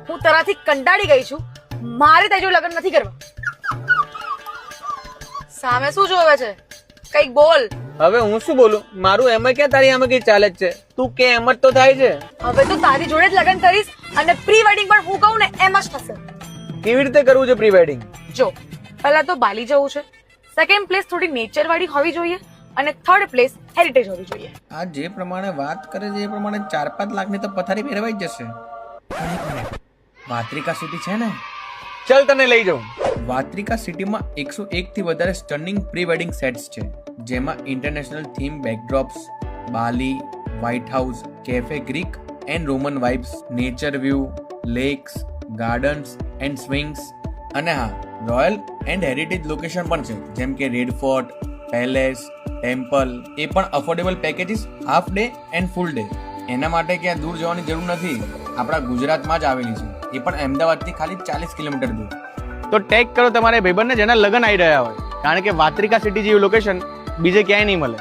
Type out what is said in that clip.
હું તારાથી કંટાળી ગઈ છું. મારે તારી જોડે લગ્ન નથી કરવા. સામે શું જોવે છે? કઈક બોલ. હવે હું શું બોલું? મારું એમાં ક્યાં તારી આમાં કઈ ચાલે જ છે? તું કે એમ જ તો થાય છે. હવે તો તારી જોડે જ લગ્ન કરીશ અને પ્રી વેડિંગ પણ હું કહું ને એમ જ થશે. કેવી રીતે કરવું છે પ્રી વેડિંગ? જો પહેલા તો બાલી જવું છે, સેકન્ડ પ્લેસ થોડી નેચર વાળી હોવી જોઈએ અને થર્ડ પ્લેસ હેરિટેજ હોવી જોઈએ. આ જે પ્રમાણે વાત કરે છે એ પ્રમાણે 4-5 લાખની તો પથારી ફેરવાઈ જ જશે. પણ એક મિનિટ, વાત્રિકા સિટી છે ને, ચલ તને લઈ જાઉં. વાત્રિકા સિટીમાં 101 થી વધારે સ્ટનિંગ પ્રી વેડિંગ સેટ્સ છે, જેમાં international theme backdrops, Bali, white house, cafe Greek and Roman vibes, nature view, lakes, gardens and swings, અને હા, રોયલ એન્ડ હેરિટેજ લોકેશન પણ છે, જેમ કે રેડ ફોર્ટ, પેલેસ, ટેમ્પલ. એ પણ affordable packages, half day and full day. એના માટે ક્યાં દૂર જવાની જરૂર નથી, આપણા ગુજરાતમાં જ આવેલી છે, એ પણ અમદાવાદથી ખાલી 40 કિલોમીટર દૂર. તો ટેગ કરો તમારા ભાઈબંધને જેના લગ્ન આવી રહ્યા હોય, કારણ કે વાત્રિકા સિટી જેવું લોકેશન બીજે ક્યાંય નહીં મળે.